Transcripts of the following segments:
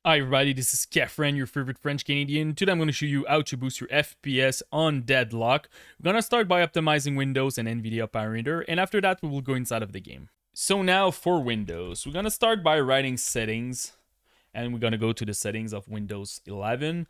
Hi everybody, this is Kefren, your favorite French Canadian. Today I'm going to show you how to boost your FPS on Deadlock. We're going to start by optimizing Windows and NVIDIA parameter, and after that we will go inside of the game. So now for Windows, we're going to start by writing settings, and we're going to go to the settings of Windows 11.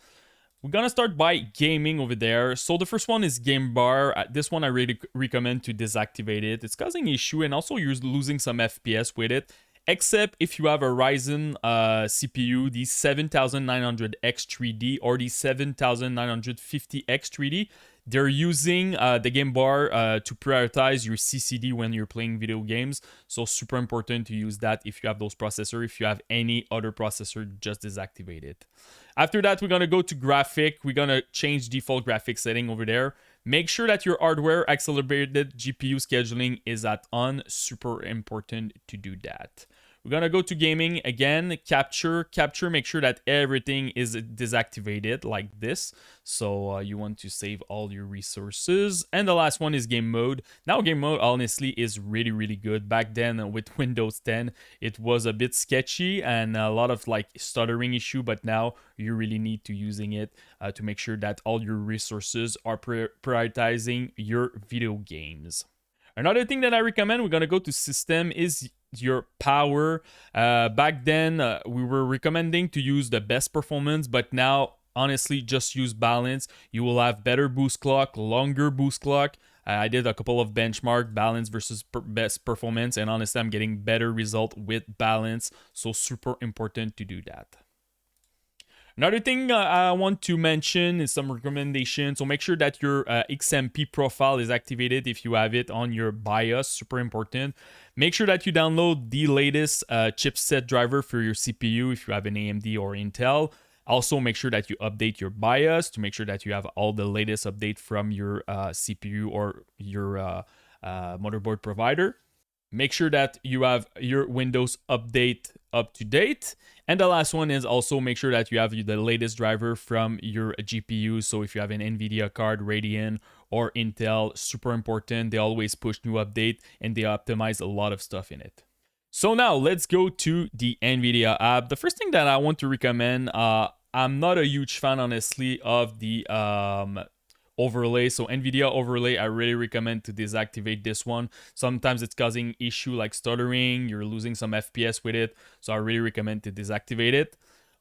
We're going to start by gaming over there. So the first one is game bar. This one I really recommend to deactivate it. It's causing issue, and also you're losing some FPS with it. Except if you have a Ryzen CPU, the 7900X3D or the 7950X3D, they're using the game bar to prioritize your CCD when you're playing video games. So super important to use that if you have those processors. If you have any other processor, just deactivate it. After that, we're going to go to graphic. We're going to change default graphic setting over there. Make sure that your hardware accelerated GPU scheduling is at on. Super important to do that. We're going to go to gaming again, capture, make sure that everything is deactivated like this. So you want to save all your resources. And the last one is game mode. Now game mode honestly is really good. Back then with Windows 10, it was a bit sketchy and a lot of like stuttering issue, but now you really need to using it to make sure that all your resources are prioritizing your video games. Another thing that I recommend, we're going to go to system, is your power. Back then, we were recommending to use the best performance, but now, honestly, just use balance. You will have better boost clock, longer boost clock. I did a couple of benchmark, balance versus best performance, and honestly, I'm getting better result with balance. So super important to do that. Another thing I want to mention is some recommendations. So make sure that your XMP profile is activated if you have it on your BIOS. Super important. Make sure that you download the latest chipset driver for your CPU if you have an AMD or Intel. Also, make sure that you update your BIOS to make sure that you have all the latest update from your CPU or your motherboard provider. Make sure that you have your Windows update up to date. And the last one is also make sure that you have the latest driver from your GPU. So if you have an NVIDIA card, Radeon, or Intel, super important. They always push new update and they optimize a lot of stuff in it. So now let's go to the NVIDIA app. The first thing that I want to recommend, I'm not a huge fan, honestly, of the overlay. So NVIDIA overlay, I really recommend to deactivate this one. Sometimes it's causing issue like stuttering, you're losing some FPS with it. So I really recommend to deactivate it.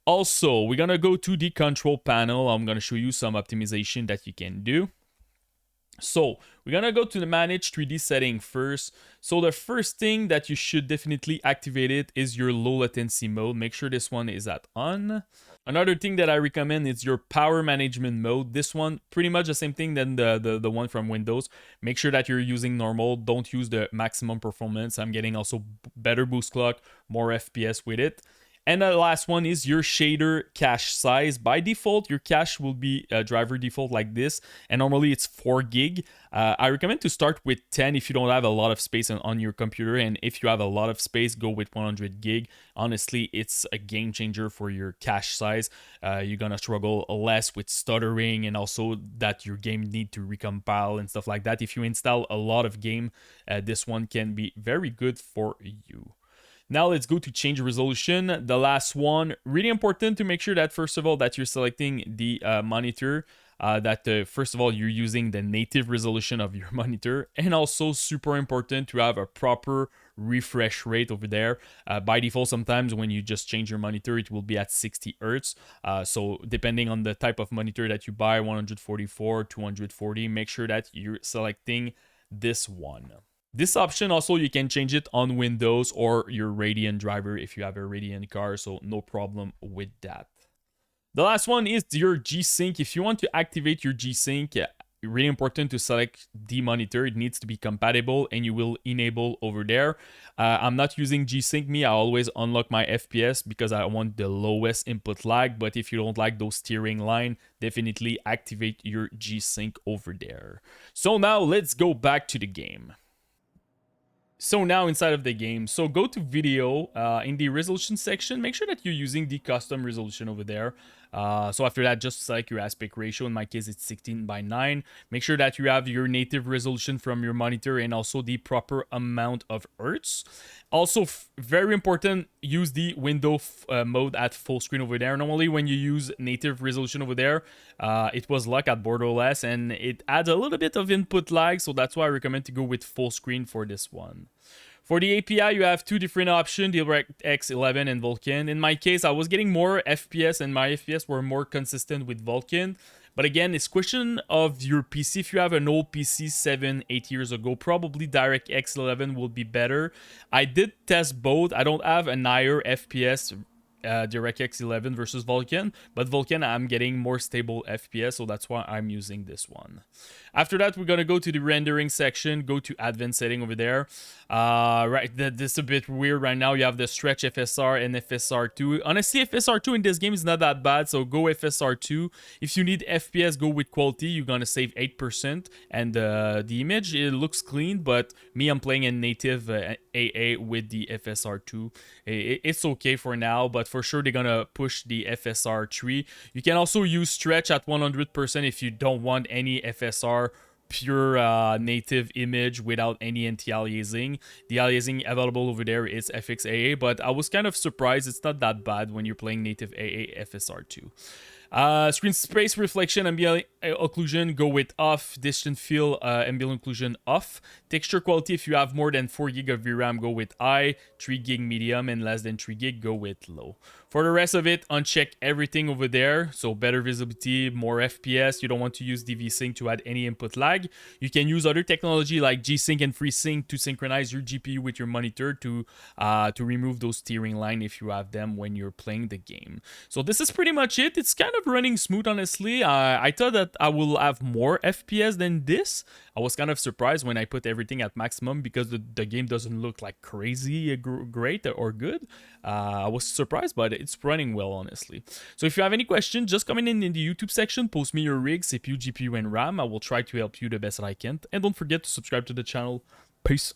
Also, we're gonna go to the control panel. I'm gonna show you some optimization that you can do. So we're gonna go to the manage 3D setting first. So the first thing that you should definitely activate it is your low latency mode. Make sure this one is at on. Another thing that I recommend is your power management mode. This one, pretty much the same thing than the one from Windows. Make sure that you're using normal. Don't use the maximum performance. I'm getting also better boost clock, more FPS with it. And the last one is your shader cache size. By default, your cache will be driver default like this. And normally it's 4 gig. I recommend to start with 10 if you don't have a lot of space on your computer. And if you have a lot of space, go with 100 gig. Honestly, it's a game changer for your cache size. You're going to struggle less with stuttering and also that your game need to recompile and stuff like that. If you install a lot of game, this one can be very good for you. Now let's go to change resolution. The last one, really important to make sure that first of all that you're selecting the monitor, first of all you're using the native resolution of your monitor, and also super important to have a proper refresh rate over there. By default, sometimes when you just change your monitor, it will be at 60 Hz. So depending on the type of monitor that you buy, 144, 240, make sure that you're selecting this one. This option also, you can change it on Windows or your Radeon driver if you have a Radeon card, so no problem with that. The last one is your G-Sync. If you want to activate your G-Sync, really important to select the monitor. It needs to be compatible and you will enable over there. I'm not using G-Sync me. I always unlock my FPS because I want the lowest input lag, but if you don't like those steering line, definitely activate your G-Sync over there. So now let's go back to the game. So now inside of the game, so go to video in the resolution section, make sure that you're using the custom resolution over there. So after that, just select your aspect ratio. In my case, it's 16:9. Make sure that you have your native resolution from your monitor and also the proper amount of hertz. Also, very important, use the window mode at full screen over there. Normally, when you use native resolution over there, it was locked at borderless and it adds a little bit of input lag. So that's why I recommend to go with full screen for this one. For the API, you have two different options, DirectX 11 and Vulkan. In my case, I was getting more FPS and my FPS were more consistent with Vulkan. But again, it's question of your PC. If you have an old PC 7-8 years ago, probably DirectX 11 will be better. I did test both. I don't have an higher FPS DirectX 11 versus Vulkan, but Vulkan I'm getting more stable FPS, so that's why I'm using this one. After that, we're gonna go to the rendering section, go to advanced setting over there. Right, this is a bit weird right now. You have the stretch FSR and FSR2. Honestly, FSR2 in this game is not that bad, so go FSR2. If you need FPS, go with quality. You're gonna save 8%, and the image, it looks clean, but me, I'm playing in native AA with the FSR2. It's okay for now, but for sure they're gonna push the FSR3. You can also use stretch at 100% if you don't want any FSR, pure native image without any anti-aliasing. The aliasing available over there is FXAA, but I was kind of surprised it's not that bad when you're playing native AA FSR2. Screen space reflection, ambient occlusion, go with off. Distant field, ambient occlusion off. Texture quality, if you have more than 4 GB of VRAM, go with high. 3 GB medium, and less than 3 GB, go with low. For the rest of it, uncheck everything over there. So better visibility, more FPS. You don't want to use DV-Sync to add any input lag. You can use other technology like G-Sync and FreeSync to synchronize your GPU with your monitor to remove those tearing lines if you have them when you're playing the game. So this is pretty much it. It's kind of running smooth, honestly. I thought that I will have more FPS than this. I was kind of surprised when I put everything at maximum because the game doesn't look like crazy great or good. I was surprised, but it's running well, honestly. So if you have any questions, just comment in the YouTube section, post me your rig, CPU, GPU, and RAM. I will try to help you the best that I can. And don't forget to subscribe to the channel. Peace.